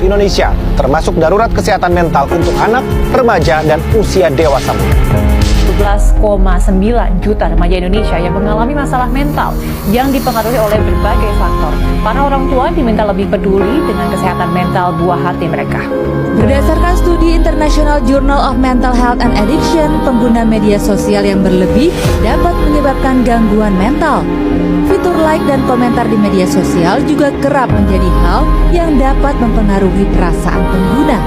Indonesia, termasuk darurat kesehatan mental untuk anak, remaja, dan usia dewasa muda. 12,9 juta remaja Indonesia yang mengalami masalah mental yang dipengaruhi oleh berbagai faktor. Para orang tua diminta lebih peduli dengan kesehatan mental buah hati mereka. Berdasarkan studi International Journal of Mental Health and Addiction, pengguna media sosial yang berlebih dapat menyebabkan gangguan mental. Fitur like dan komentar di media sosial juga kerap menjadi hal yang dapat mempengaruhi perasaan pengguna.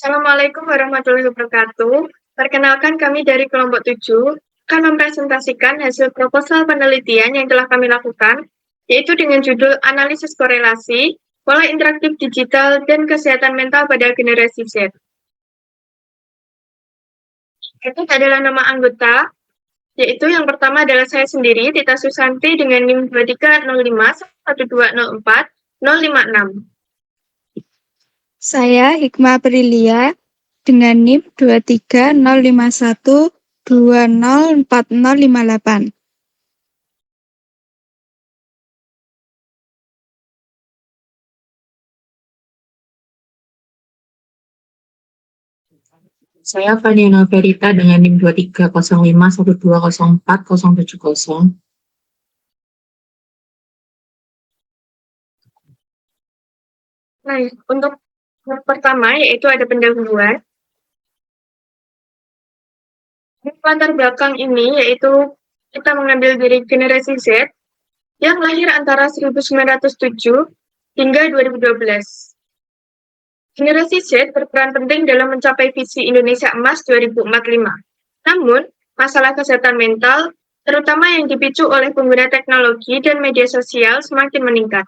Assalamualaikum warahmatullahi wabarakatuh. Perkenalkan, kami dari kelompok 7 akan mempresentasikan hasil proposal penelitian yang telah kami lakukan, yaitu dengan judul Analisis Korelasi, Pola Interaktif Digital dan Kesehatan Mental pada Generasi Z. Itu adalah nama anggota, yaitu yang pertama adalah saya sendiri, Tita Susanti dengan NIM 2305 1204 056. Saya Hikmah Aprilia dengan NIM 23051 204058. Saya Fadiana Verita dengan NIM 2305120470. Nah, untuk yang pertama yaitu ada pendahuluan. Latar belakang ini yaitu kita mengambil dari generasi Z yang lahir antara 1907 hingga 2012. Generasi Z berperan penting dalam mencapai visi Indonesia Emas 2045. Namun, masalah kesehatan mental, terutama yang dipicu oleh pengguna teknologi dan media sosial, semakin meningkat.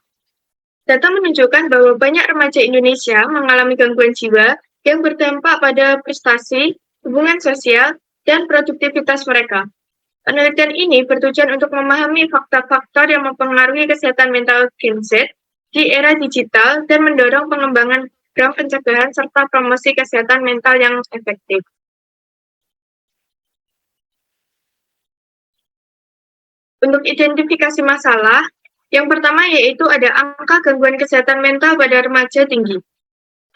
Data menunjukkan bahwa banyak remaja Indonesia mengalami gangguan jiwa yang berdampak pada prestasi, hubungan sosial, dan produktivitas mereka. Penelitian ini bertujuan untuk memahami faktor-faktor yang mempengaruhi kesehatan mental Gen Z di era digital dan mendorong pengembangan program pencegahan serta promosi kesehatan mental yang efektif. Untuk identifikasi masalah, yang pertama yaitu ada angka gangguan kesehatan mental pada remaja tinggi.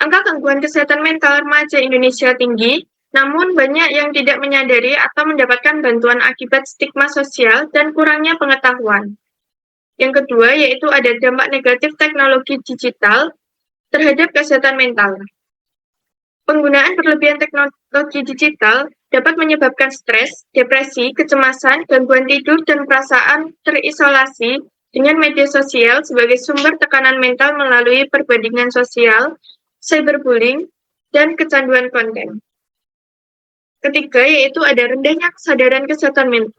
Angka gangguan kesehatan mental remaja Indonesia tinggi, namun banyak yang tidak menyadari atau mendapatkan bantuan akibat stigma sosial dan kurangnya pengetahuan. Yang kedua yaitu ada dampak negatif teknologi digital terhadap kesehatan mental. Penggunaan berlebihan teknologi digital dapat menyebabkan stres, depresi, kecemasan, gangguan tidur, dan perasaan terisolasi dengan media sosial sebagai sumber tekanan mental melalui perbandingan sosial, cyberbullying, dan kecanduan konten. Ketiga, yaitu ada rendahnya kesadaran kesehatan mental.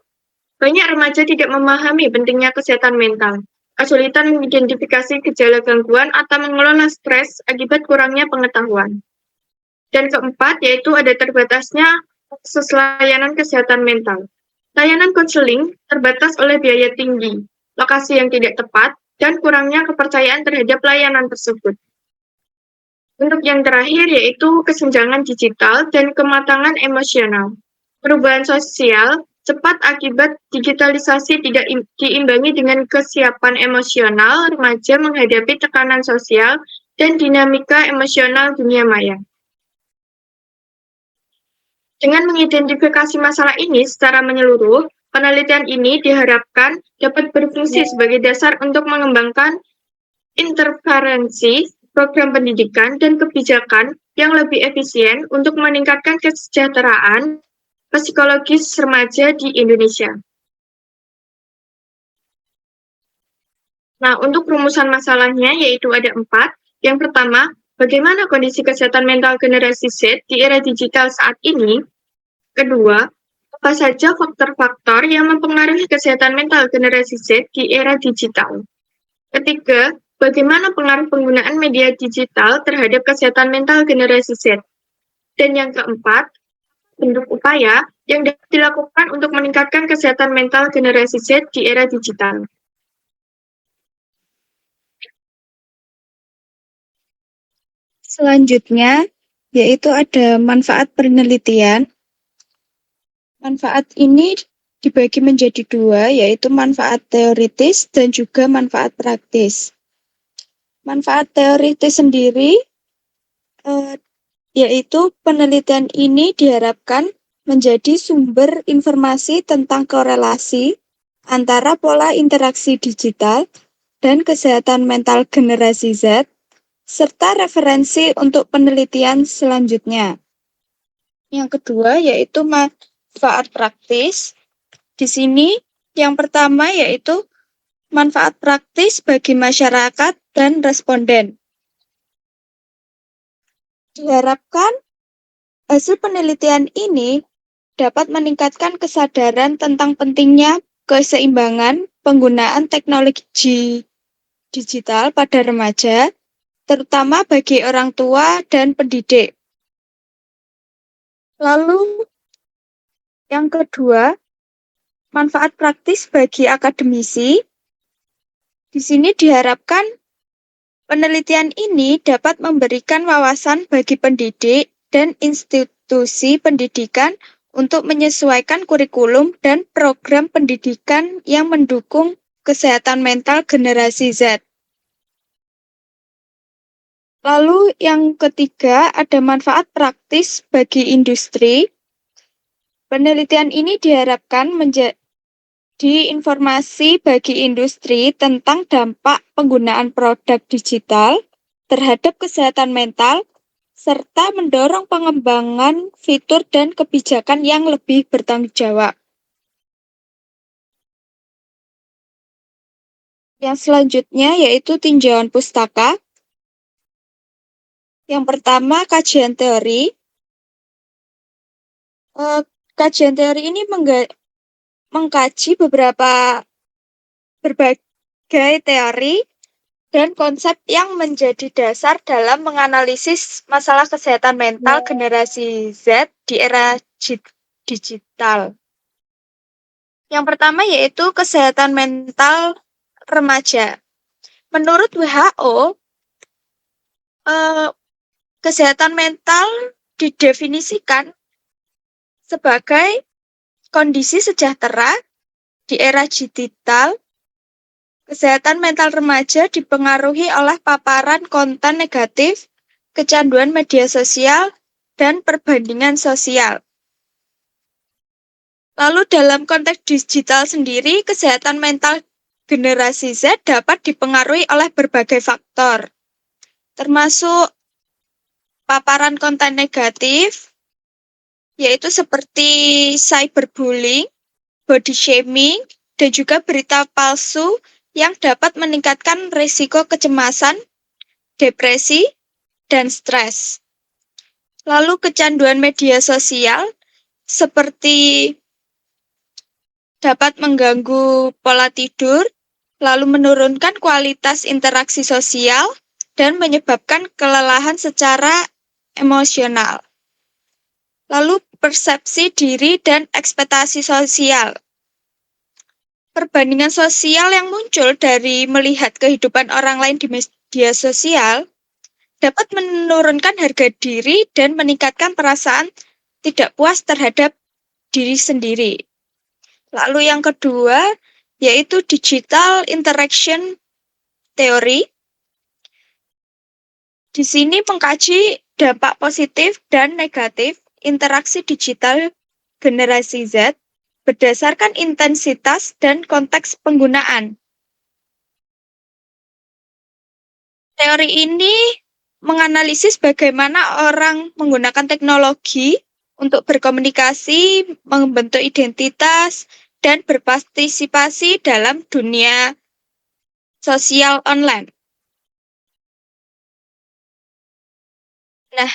Banyak remaja tidak memahami pentingnya kesehatan mental, kesulitan mengidentifikasi gejala gangguan atau mengelola stres akibat kurangnya pengetahuan. Dan keempat, yaitu ada terbatasnya akses layanan kesehatan mental. Layanan konseling terbatas oleh biaya tinggi, lokasi yang tidak tepat, dan kurangnya kepercayaan terhadap layanan tersebut. Untuk yang terakhir yaitu kesenjangan digital dan kematangan emosional. Perubahan sosial cepat akibat digitalisasi tidak diimbangi dengan kesiapan emosional remaja menghadapi tekanan sosial dan dinamika emosional dunia maya. Dengan mengidentifikasi masalah ini secara menyeluruh, penelitian ini diharapkan dapat berfungsi sebagai dasar untuk mengembangkan interferensi program pendidikan dan kebijakan yang lebih efisien untuk meningkatkan kesejahteraan psikologis remaja di Indonesia. Nah, untuk rumusan masalahnya yaitu ada 4. Yang pertama, bagaimana kondisi kesehatan mental generasi Z di era digital saat ini? Kedua, apa saja faktor-faktor yang mempengaruhi kesehatan mental generasi Z di era digital? Ketiga, bagaimana pengaruh penggunaan media digital terhadap kesehatan mental generasi Z? Dan yang keempat, bentuk upaya yang dapat dilakukan untuk meningkatkan kesehatan mental generasi Z di era digital. Selanjutnya, yaitu ada manfaat penelitian. Manfaat ini dibagi menjadi dua, yaitu manfaat teoritis dan juga manfaat praktis. Manfaat teoritis sendiri yaitu penelitian ini diharapkan menjadi sumber informasi tentang korelasi antara pola interaksi digital dan kesehatan mental generasi Z, serta referensi untuk penelitian selanjutnya. Yang kedua yaitu manfaat praktis. Di sini yang pertama yaitu manfaat praktis bagi masyarakat dan responden. Diharapkan hasil penelitian ini dapat meningkatkan kesadaran tentang pentingnya keseimbangan penggunaan teknologi digital pada remaja, terutama bagi orang tua dan pendidik. Lalu yang kedua, manfaat praktis bagi akademisi. Di sini diharapkan penelitian ini dapat memberikan wawasan bagi pendidik dan institusi pendidikan untuk menyesuaikan kurikulum dan program pendidikan yang mendukung kesehatan mental generasi Z. Lalu yang ketiga ada manfaat praktis bagi industri. Penelitian ini diharapkan menjadi informasi bagi industri tentang dampak penggunaan produk digital terhadap kesehatan mental, serta mendorong pengembangan fitur dan kebijakan yang lebih bertanggung jawab. Yang selanjutnya yaitu tinjauan pustaka. Yang pertama, kajian teori. Kajian teori ini mengkaji berbagai teori dan konsep yang menjadi dasar dalam menganalisis masalah kesehatan mental generasi Z di era digital. Yang pertama yaitu kesehatan mental remaja. Menurut WHO, kesehatan mental didefinisikan sebagai kondisi sejahtera di era digital. Kesehatan mental remaja dipengaruhi oleh paparan konten negatif, kecanduan media sosial, dan perbandingan sosial. Lalu dalam konteks digital sendiri, kesehatan mental generasi Z dapat dipengaruhi oleh berbagai faktor, termasuk paparan konten negatif, yaitu seperti cyberbullying, body shaming, dan juga berita palsu yang dapat meningkatkan risiko kecemasan, depresi, dan stres. Lalu kecanduan media sosial seperti dapat mengganggu pola tidur, lalu menurunkan kualitas interaksi sosial, dan menyebabkan kelelahan secara emosional. Lalu persepsi diri dan ekspektasi sosial. Perbandingan sosial yang muncul dari melihat kehidupan orang lain di media sosial dapat menurunkan harga diri dan meningkatkan perasaan tidak puas terhadap diri sendiri. Lalu yang kedua yaitu digital interaction theory. Di sini mengkaji dampak positif dan negatif interaksi digital generasi Z berdasarkan intensitas dan konteks penggunaan. Teori ini menganalisis bagaimana orang menggunakan teknologi untuk berkomunikasi, membentuk identitas, dan berpartisipasi dalam dunia sosial online. Nah,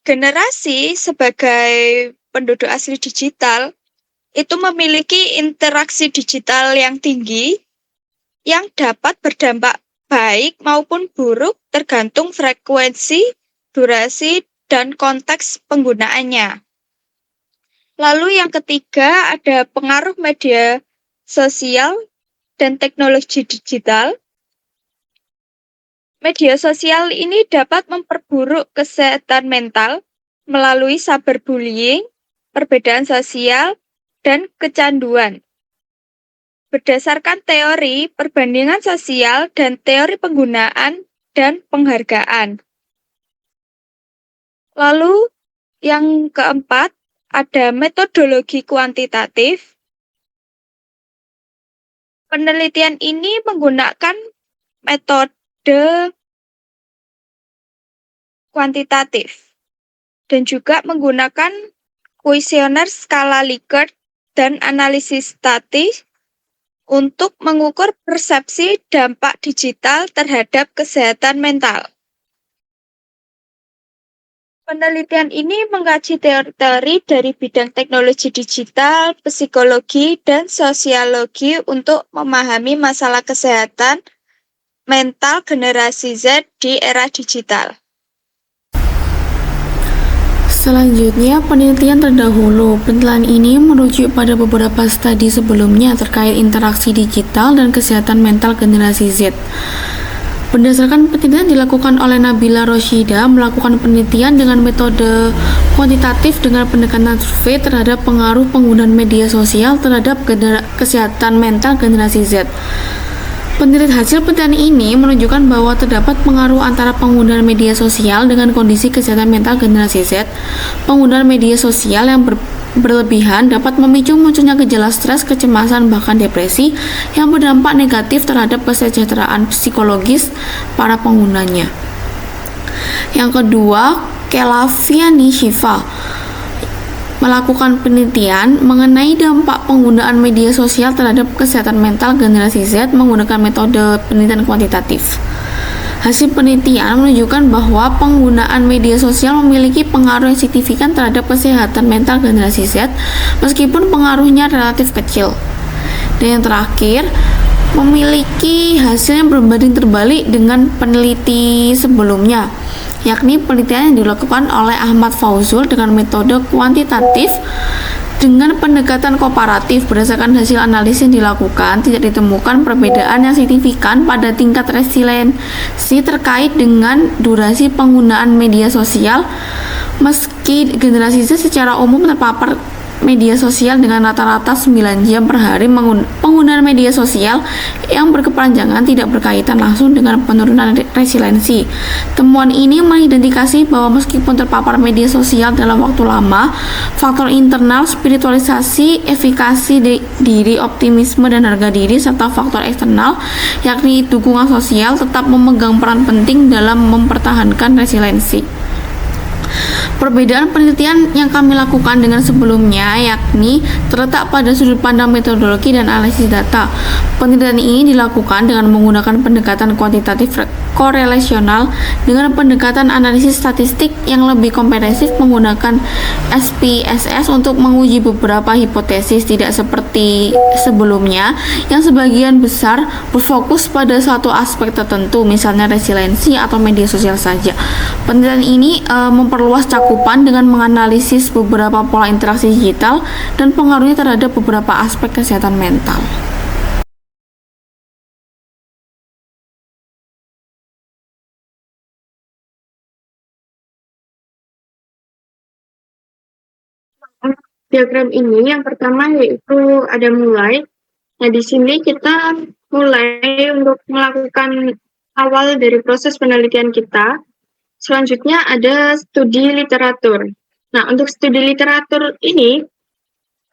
generasi sebagai penduduk asli digital itu memiliki interaksi digital yang tinggi yang dapat berdampak baik maupun buruk tergantung frekuensi, durasi, dan konteks penggunaannya. Lalu yang ketiga ada pengaruh media sosial dan teknologi digital. Media sosial ini dapat memperburuk kesehatan mental melalui cyberbullying, perbedaan sosial, dan kecanduan. Berdasarkan teori perbandingan sosial dan teori penggunaan dan penghargaan. Lalu yang keempat, ada metodologi kuantitatif. Penelitian ini menggunakan metode kuantitatif dan juga menggunakan kuesioner skala Likert dan analisis statis untuk mengukur persepsi dampak digital terhadap kesehatan mental. Penelitian ini mengkaji teori-teori dari bidang teknologi digital, psikologi, dan sosiologi untuk memahami masalah kesehatan mental generasi Z di era digital. Selanjutnya, penelitian terdahulu. Penelitian ini merujuk pada beberapa studi sebelumnya terkait interaksi digital dan kesehatan mental generasi Z. Berdasarkan penelitian dilakukan oleh Nabila Roshida, melakukan penelitian dengan metode kuantitatif dengan pendekatan survei terhadap pengaruh penggunaan media sosial terhadap kesehatan mental generasi Z. Hasil penelitian ini menunjukkan bahwa terdapat pengaruh antara penggunaan media sosial dengan kondisi kesehatan mental generasi Z. Penggunaan media sosial yang berlebihan dapat memicu munculnya gejala stres, kecemasan, bahkan depresi yang berdampak negatif terhadap kesejahteraan psikologis para penggunanya. Yang kedua, Kelaviani Shiva melakukan penelitian mengenai dampak penggunaan media sosial terhadap kesehatan mental generasi Z menggunakan metode penelitian kuantitatif. Hasil penelitian menunjukkan bahwa penggunaan media sosial memiliki pengaruh yang signifikan terhadap kesehatan mental generasi Z, meskipun pengaruhnya relatif kecil. Dan yang terakhir, memiliki hasil yang berbanding terbalik dengan peneliti sebelumnya, yakni penelitian yang dilakukan oleh Ahmad Fauzul dengan metode kuantitatif dengan pendekatan komparatif. Berdasarkan hasil analisis yang dilakukan, tidak ditemukan perbedaan yang signifikan pada tingkat resiliensi terkait dengan durasi penggunaan media sosial, meski generasi Z secara umum terpapar media sosial dengan rata-rata 9 jam per hari. Penggunaan media sosial yang berkepanjangan tidak berkaitan langsung dengan penurunan resiliensi. Temuan ini mengidentifikasi bahwa meskipun terpapar media sosial dalam waktu lama, faktor internal, spiritualisasi, efikasi diri, optimisme dan harga diri, serta faktor eksternal, yakni dukungan sosial, tetap memegang peran penting dalam mempertahankan resiliensi. Perbedaan penelitian yang kami lakukan dengan sebelumnya yakni terletak pada sudut pandang metodologi dan analisis data. Penelitian ini dilakukan dengan menggunakan pendekatan kuantitatif korelasional dengan pendekatan analisis statistik yang lebih komprehensif menggunakan SPSS untuk menguji beberapa hipotesis, tidak seperti sebelumnya yang sebagian besar berfokus pada satu aspek tertentu, misalnya resiliensi atau media sosial saja. Penelitian ini memperluas cakupan dengan menganalisis beberapa pola interaksi digital dan pengaruhnya terhadap beberapa aspek kesehatan mental. Diagram ini yang pertama yaitu ada mulai. Nah, di sini kita mulai untuk melakukan awal dari proses penelitian kita. Selanjutnya ada studi literatur. Nah, untuk studi literatur ini,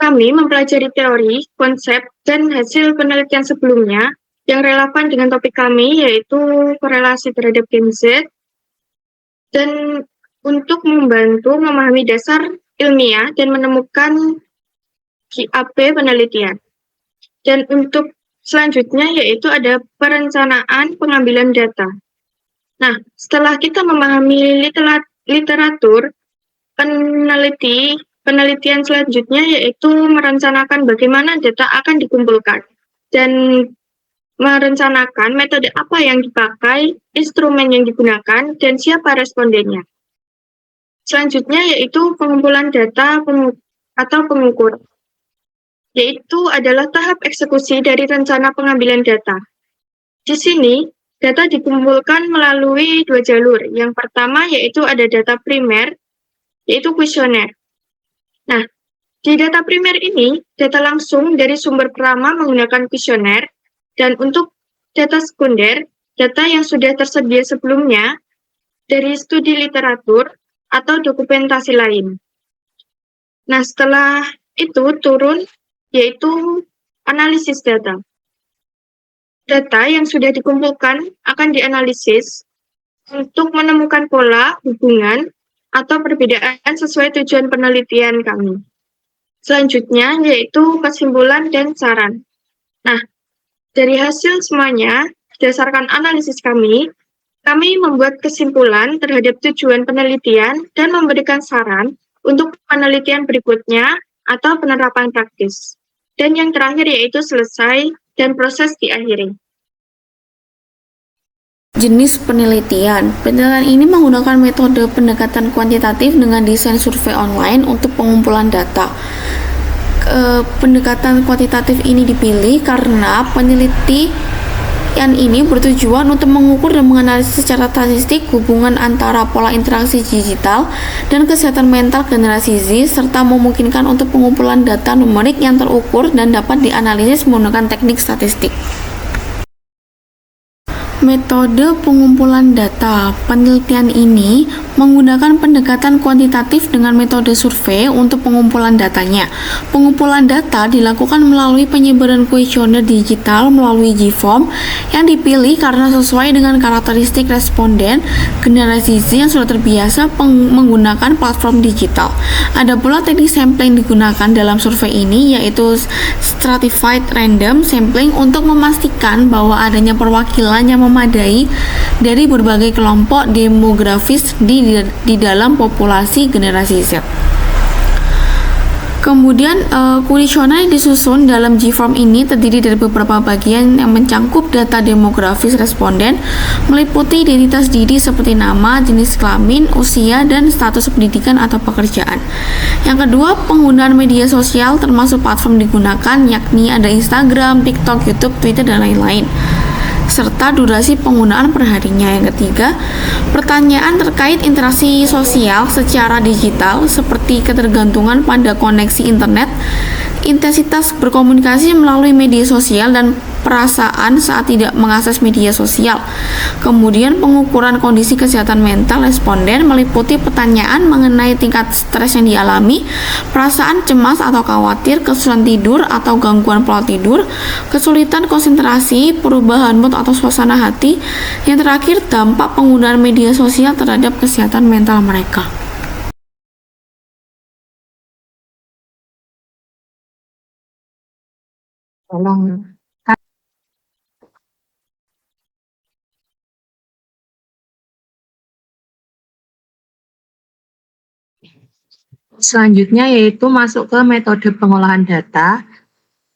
kami mempelajari teori, konsep, dan hasil penelitian sebelumnya yang relevan dengan topik kami, yaitu korelasi terhadap Gen Z, dan untuk membantu memahami dasar ilmiah dan menemukan QAP penelitian. Dan untuk selanjutnya yaitu ada perencanaan pengambilan data. Nah, setelah kita memahami literatur, penelitian selanjutnya yaitu merencanakan bagaimana data akan dikumpulkan dan merencanakan metode apa yang dipakai, instrumen yang digunakan, dan siapa respondennya. Selanjutnya yaitu pengumpulan data atau pengukuran, yaitu adalah tahap eksekusi dari rencana pengambilan data. Di sini, data dikumpulkan melalui dua jalur. Yang pertama yaitu ada data primer, yaitu kuesioner. Nah, di data primer ini, data langsung dari sumber pertama menggunakan kuesioner, dan untuk data sekunder, data yang sudah tersedia sebelumnya dari studi literatur atau dokumentasi lain. Nah, setelah itu turun yaitu analisis data. Data yang sudah dikumpulkan akan dianalisis untuk menemukan pola, hubungan, atau perbedaan sesuai tujuan penelitian kami. Selanjutnya yaitu kesimpulan dan saran. Nah, dari hasil semuanya, berdasarkan analisis kami membuat kesimpulan terhadap tujuan penelitian dan memberikan saran untuk penelitian berikutnya atau penerapan praktis. Dan yang terakhir yaitu selesai dan proses diakhiri. Jenis penelitian. Penelitian ini menggunakan metode pendekatan kuantitatif dengan desain survei online untuk pengumpulan data. Pendekatan kuantitatif ini dipilih karena penelitian ini bertujuan untuk mengukur dan menganalisis secara statistik hubungan antara pola interaksi digital dan kesehatan mental generasi Z, serta memungkinkan untuk pengumpulan data numerik yang terukur dan dapat dianalisis menggunakan teknik statistik. Metode pengumpulan data. Penelitian ini menggunakan pendekatan kuantitatif dengan metode survei untuk pengumpulan datanya. Pengumpulan data dilakukan melalui penyebaran kuesioner digital melalui Gform yang dipilih karena sesuai dengan karakteristik responden generasi Z yang sudah terbiasa menggunakan platform digital. Ada pula teknik sampling digunakan dalam survei ini, yaitu stratified random sampling untuk memastikan bahwa adanya perwakilan yang memadai dari berbagai kelompok demografis di dalam populasi generasi Z. Kemudian kuesioner yang disusun dalam Gform ini terdiri dari beberapa bagian yang mencangkup data demografis responden, meliputi identitas diri seperti nama, jenis kelamin, usia, dan status pendidikan atau pekerjaan. Yang kedua, penggunaan media sosial termasuk platform digunakan, yakni ada Instagram, TikTok, YouTube, Twitter, dan lain-lain, serta durasi penggunaan perharinya. Yang ketiga, pertanyaan terkait interaksi sosial secara digital seperti ketergantungan pada koneksi internet, intensitas berkomunikasi melalui media sosial, dan perasaan saat tidak mengakses media sosial. Kemudian pengukuran kondisi kesehatan mental responden meliputi pertanyaan mengenai tingkat stres yang dialami, perasaan cemas atau khawatir, kesulitan tidur atau gangguan pola tidur, kesulitan konsentrasi, perubahan mood atau suasana hati. Yang terakhir, dampak penggunaan media sosial terhadap kesehatan mental mereka. Tolong. Selanjutnya yaitu masuk ke metode pengolahan data.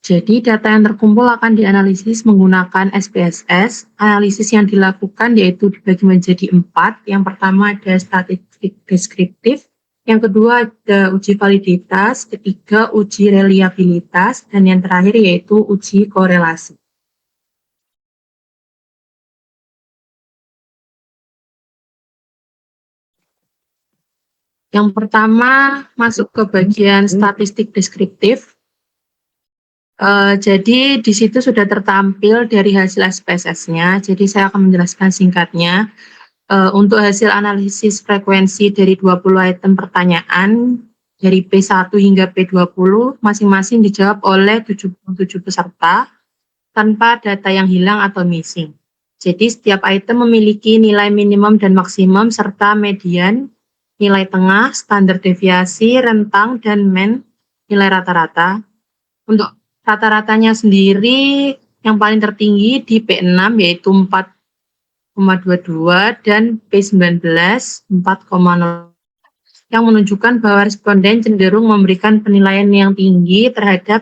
Jadi data yang terkumpul akan dianalisis menggunakan SPSS. Analisis yang dilakukan yaitu dibagi menjadi 4. Yang pertama ada statistik deskriptif, yang kedua ada uji validitas, ketiga uji reliabilitas, dan yang terakhir yaitu uji korelasi. Yang pertama masuk ke bagian statistik deskriptif. Jadi di situ sudah tertampil dari hasil SPSS-nya. Jadi saya akan menjelaskan singkatnya. Untuk hasil analisis frekuensi dari 20 item pertanyaan dari P1 hingga P20 masing-masing dijawab oleh 77 peserta tanpa data yang hilang atau missing. Jadi setiap item memiliki nilai minimum dan maksimum serta median, nilai tengah, standar deviasi, rentang, dan mean, nilai rata-rata. Untuk rata-ratanya sendiri yang paling tertinggi di P6 yaitu 4,22 dan P19 4,0, yang menunjukkan bahwa responden cenderung memberikan penilaian yang tinggi terhadap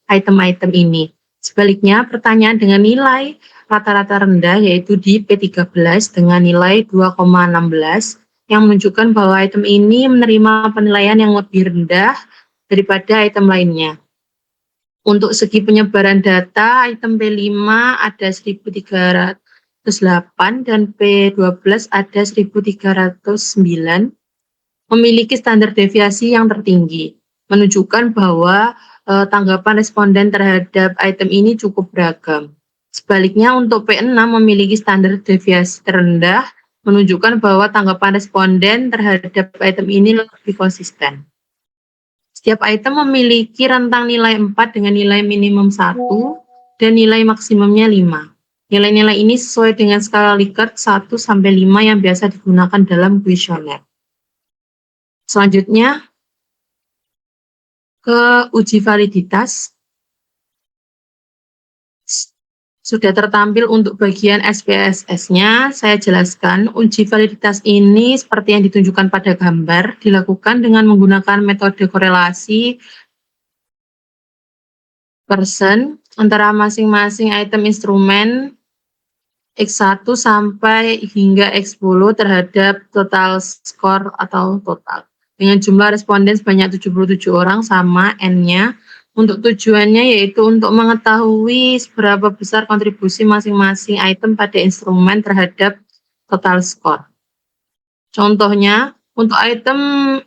item-item ini. Sebaliknya, pertanyaan dengan nilai rata-rata rendah yaitu di P13 dengan nilai 2,16 yang menunjukkan bahwa item ini menerima penilaian yang lebih rendah daripada item lainnya. Untuk segi penyebaran data, item P5 ada 1.308 dan P12 ada 1.309. memiliki standar deviasi yang tertinggi, menunjukkan bahwa tanggapan responden terhadap item ini cukup beragam. Sebaliknya untuk P6 memiliki standar deviasi terendah, menunjukkan bahwa tanggapan responden terhadap item ini lebih konsisten. Setiap item memiliki rentang nilai 4 dengan nilai minimum 1 dan nilai maksimumnya 5. Nilai-nilai ini sesuai dengan skala Likert 1 sampai 5 yang biasa digunakan dalam kuesioner. Selanjutnya ke uji validitas. Sudah tertampil untuk bagian SPSS-nya, saya jelaskan uji validitas ini seperti yang ditunjukkan pada gambar, dilakukan dengan menggunakan metode korelasi persen antara masing-masing item instrumen X1 sampai hingga X10 terhadap total skor atau total. Dengan jumlah responden sebanyak 77 orang sama N-nya. Untuk tujuannya yaitu untuk mengetahui seberapa besar kontribusi masing-masing item pada instrumen terhadap total skor. Contohnya, untuk item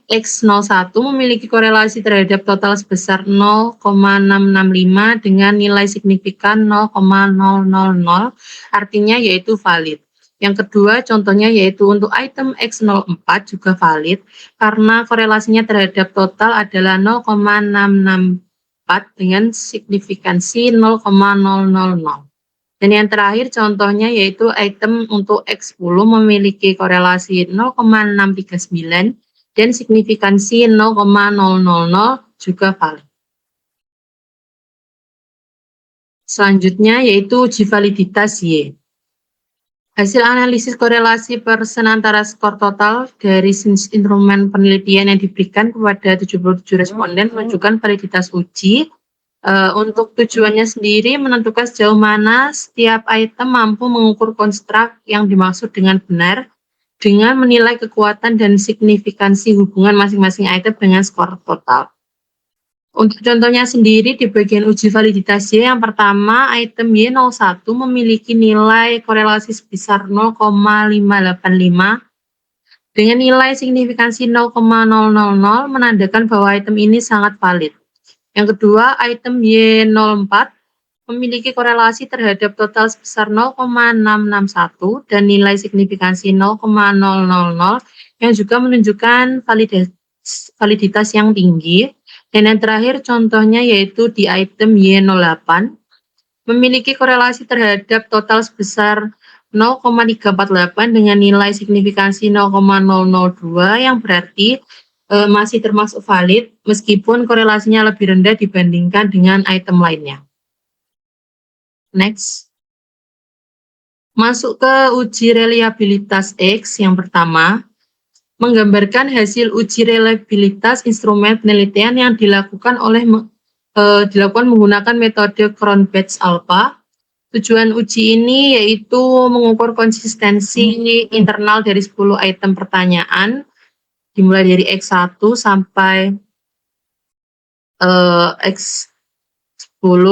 X01 memiliki korelasi terhadap total sebesar 0,665 dengan nilai signifikan 0,000, artinya yaitu valid. Yang kedua, contohnya yaitu untuk item X04 juga valid karena korelasinya terhadap total adalah 0,664 dengan signifikansi 0,000. Dan yang terakhir contohnya yaitu item untuk X10 memiliki korelasi 0,639 dan signifikansi 0,000 juga valid. Selanjutnya yaitu uji validitas Y. Hasil analisis korelasi persen antara skor total dari instrumen penelitian yang diberikan kepada 77 responden menunjukkan validitas uji. Untuk tujuannya sendiri menentukan sejauh mana setiap item mampu mengukur konstruk yang dimaksud dengan benar dengan menilai kekuatan dan signifikansi hubungan masing-masing item dengan skor total. Untuk contohnya sendiri di bagian uji validitas Y, yang pertama item Y01 memiliki nilai korelasi sebesar 0,585 dengan nilai signifikansi 0,000 menandakan bahwa item ini sangat valid. Yang kedua, item Y04 memiliki korelasi terhadap total sebesar 0,661 dan nilai signifikansi 0,000 yang juga menunjukkan validitas yang tinggi. Dan yang terakhir contohnya yaitu di item Y08 memiliki korelasi terhadap total sebesar 0,348 dengan nilai signifikansi 0,002 yang berarti masih termasuk valid meskipun korelasinya lebih rendah dibandingkan dengan item lainnya. Next. Masuk ke uji reliabilitas X yang pertama, menggambarkan hasil uji reliabilitas instrumen penelitian yang dilakukan menggunakan metode Cronbach's alpha. Tujuan uji ini yaitu mengukur konsistensi internal dari 10 item pertanyaan dimulai dari X1 sampai X10.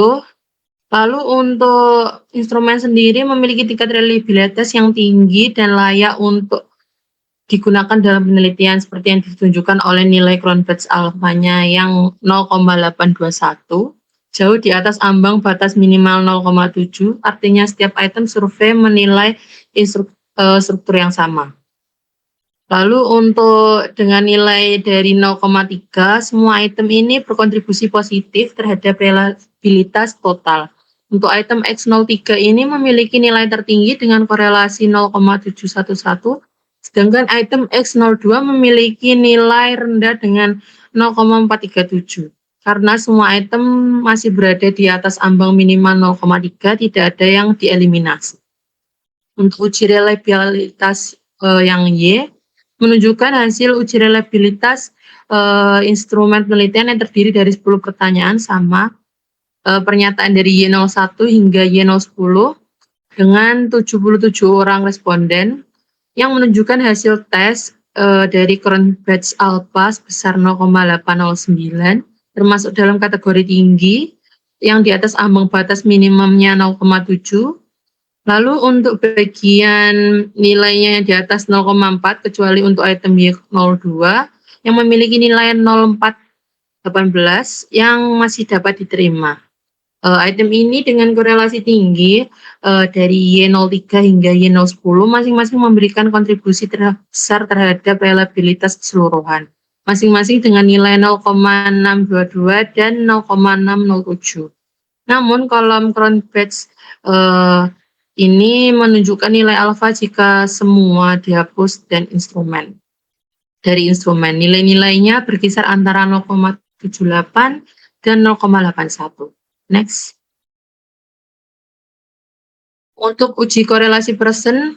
Lalu untuk instrumen sendiri memiliki tingkat reliabilitas yang tinggi dan layak untuk digunakan dalam penelitian seperti yang ditunjukkan oleh nilai Cronbach's alpha-nya yang 0,821, jauh di atas ambang batas minimal 0,7, artinya setiap item survei menilai struktur yang sama. Lalu untuk dengan nilai dari 0,3, semua item ini berkontribusi positif terhadap reliabilitas total. Untuk item X03 ini memiliki nilai tertinggi dengan korelasi 0,711, sedangkan item X02 memiliki nilai rendah dengan 0,437. Karena semua item masih berada di atas ambang minimal 0,3, tidak ada yang dieliminasi. Untuk uji reliabilitas yang Y, menunjukkan hasil uji reliabilitas instrumen penelitian yang terdiri dari 10 pertanyaan sama pernyataan dari Y01 hingga Y10 dengan 77 orang responden yang menunjukkan hasil tes dari Cronbach's alpha sebesar 0,809 termasuk dalam kategori tinggi yang di atas ambang batas minimumnya 0,7. Lalu untuk bagian nilainya di atas 0,4 kecuali untuk item Y02 yang memiliki nilai 0,418 yang masih dapat diterima. Item ini dengan korelasi tinggi dari Y03 hingga Y010 masing-masing memberikan kontribusi terbesar terhadap reliabilitas keseluruhan, masing-masing dengan nilai 0,622 dan 0,607. Namun kolom crown batch ini menunjukkan nilai alfa jika semua dihapus dan dari instrumen. Nilai-nilainya berkisar antara 0,78 dan 0,81. Next. Untuk uji korelasi persen,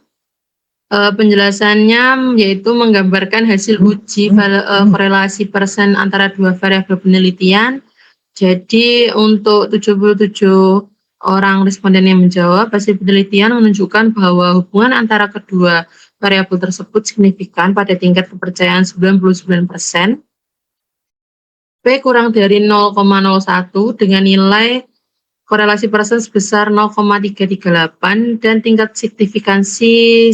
penjelasannya yaitu menggambarkan hasil uji korelasi persen antara dua variabel penelitian. Jadi untuk 77 orang responden yang menjawab, hasil penelitian menunjukkan bahwa hubungan antara kedua variabel tersebut signifikan pada tingkat kepercayaan 99%. P kurang dari 0,01 dengan nilai korelasi persen sebesar 0,338 dan tingkat signifikansi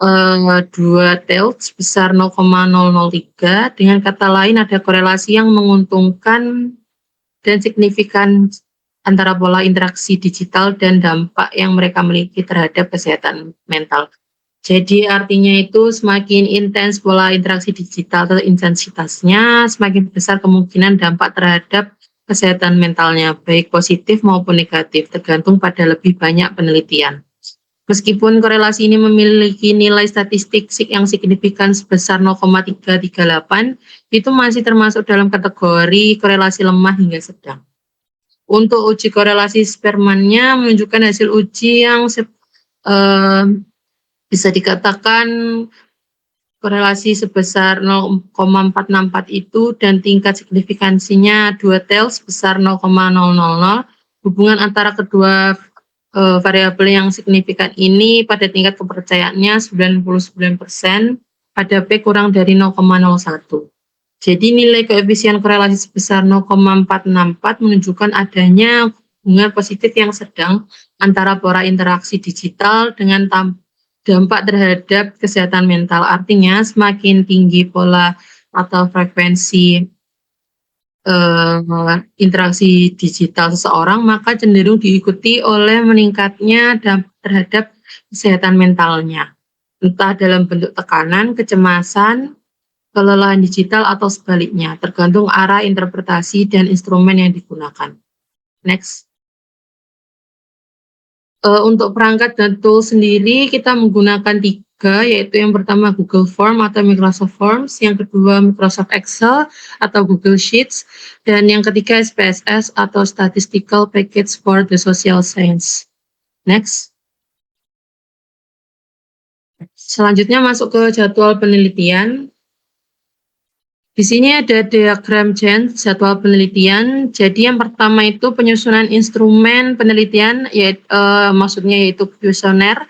2 tailed sebesar 0,003. Dengan kata lain ada korelasi yang menguntungkan dan signifikan antara pola interaksi digital dan dampak yang mereka miliki terhadap kesehatan mental. Jadi artinya itu semakin intens pola interaksi digital atau intensitasnya, semakin besar kemungkinan dampak terhadap kesehatan mentalnya, baik positif maupun negatif, tergantung pada lebih banyak penelitian. Meskipun korelasi ini memiliki nilai statistik yang signifikan sebesar 0,338, itu masih termasuk dalam kategori korelasi lemah hingga sedang. Untuk uji korelasi Spearman-nya menunjukkan hasil uji yang bisa dikatakan korelasi sebesar 0,464 itu dan tingkat signifikansinya 2 tailed sebesar 0,000. Hubungan antara kedua variabel yang signifikan ini pada tingkat kepercayaannya 99%, pada P kurang dari 0,01. Jadi nilai koefisien korelasi sebesar 0,464 menunjukkan adanya hubungan positif yang sedang antara pola interaksi digital dengan dampak terhadap kesehatan mental. Artinya semakin tinggi pola atau frekuensi interaksi digital seseorang, maka cenderung diikuti oleh meningkatnya dampak terhadap kesehatan mentalnya, entah dalam bentuk tekanan, kecemasan, kelelahan digital, atau sebaliknya, tergantung arah interpretasi dan instrumen yang digunakan. Next. Untuk perangkat dan tool sendiri kita menggunakan 3, yaitu yang pertama Google Form atau Microsoft Forms, yang kedua Microsoft Excel atau Google Sheets, dan yang ketiga SPSS atau Statistical Package for the Social Science. Next. Selanjutnya masuk ke jadwal penelitian. Di sini ada diagram Gantt jadwal penelitian. Jadi yang pertama itu penyusunan instrumen penelitian, maksudnya yaitu kuesioner.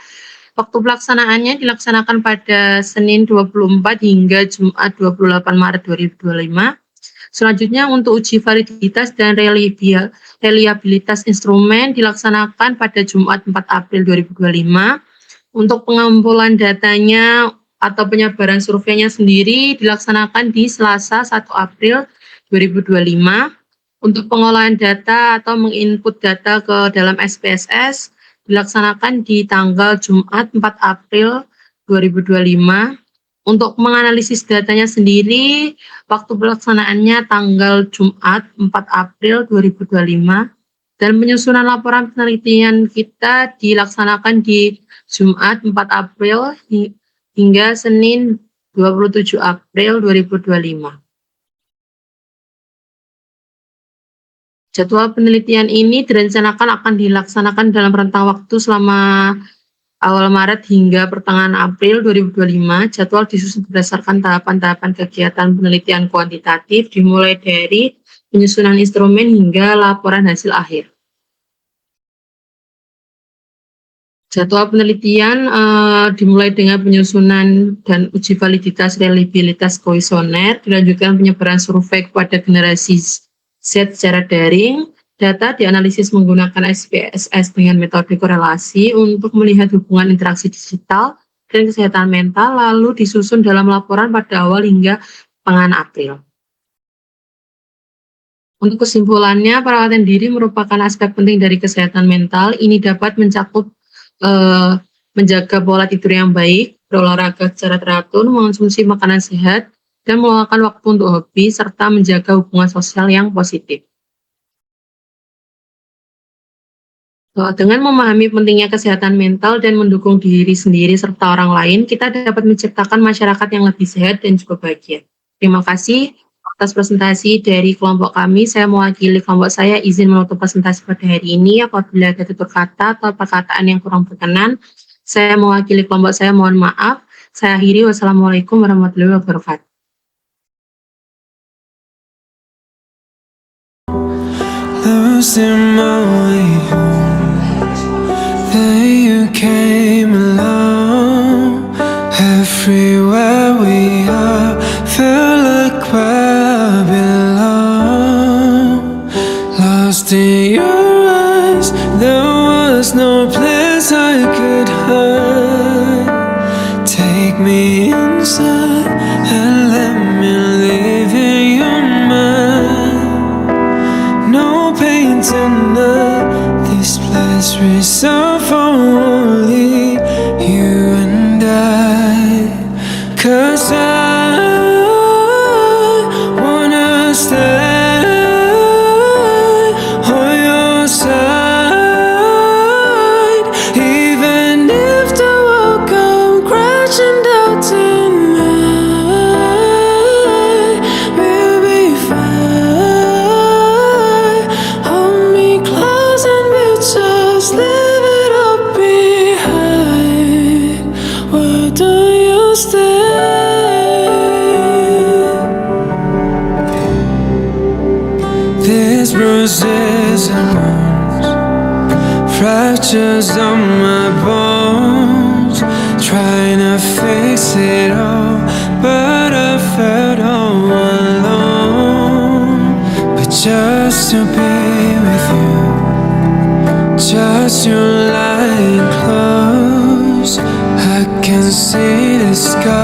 Waktu pelaksanaannya dilaksanakan pada Senin 24 hingga Jumat 28 Maret 2025. Selanjutnya untuk uji validitas dan reliabilitas instrumen dilaksanakan pada Jumat 4 April 2025. Untuk pengumpulan datanya atau penyebaran surveinya sendiri dilaksanakan di Selasa 1 April 2025. Untuk pengolahan data atau menginput data ke dalam SPSS dilaksanakan di tanggal Jumat 4 April 2025. Untuk menganalisis datanya sendiri, waktu pelaksanaannya tanggal Jumat 4 April 2025. Dan penyusunan laporan penelitian kita dilaksanakan di Jumat 4 April hingga Senin 27 April 2025. Jadwal penelitian ini direncanakan akan dilaksanakan dalam rentang waktu selama awal Maret hingga pertengahan April 2025. Jadwal disusun berdasarkan tahapan-tahapan kegiatan penelitian kuantitatif dimulai dari penyusunan instrumen hingga laporan hasil akhir. Jadwal penelitian dimulai dengan penyusunan dan uji validitas reliabilitas kuesioner, dilanjutkan penyebaran survei kepada generasi Z secara daring. Data dianalisis menggunakan SPSS dengan metode korelasi untuk melihat hubungan interaksi digital dan kesehatan mental, lalu disusun dalam laporan pada awal hingga pertengahan April. Untuk kesimpulannya, perawatan diri merupakan aspek penting dari kesehatan mental. Ini dapat mencakup menjaga pola tidur yang baik, berolahraga secara teratur, mengonsumsi makanan sehat, dan meluangkan waktu untuk hobi, serta menjaga hubungan sosial yang positif. Dengan memahami pentingnya kesehatan mental dan mendukung diri sendiri serta orang lain, kita dapat menciptakan masyarakat yang lebih sehat dan juga bahagia. Terima kasih atas presentasi dari kelompok kami. Saya mewakili kelompok saya izin menutup presentasi pada hari ini. Apabila ada tutur kata atau perkataan yang kurang berkenan, saya mewakili kelompok saya mohon maaf. Saya akhiri. Wassalamualaikum warahmatullahi wabarakatuh. Losing my way home, then you came along. Everywhere we are, felt like where I belong. Lost in your eyes, there was no place I could hide. Take me inside and let me live in your mind. No pain tonight, this place reserved for only you and I. 'Cause I wanna stay on your side, even if the world come crashing down tonight. We'll be fine. Hold me close and we'll just leave it all behind. Why don't you stay? There's bruises and wounds, fractures on my bones, trying to fix it all, but I felt all alone. But just to be with you, just you lying close, I can see the sky.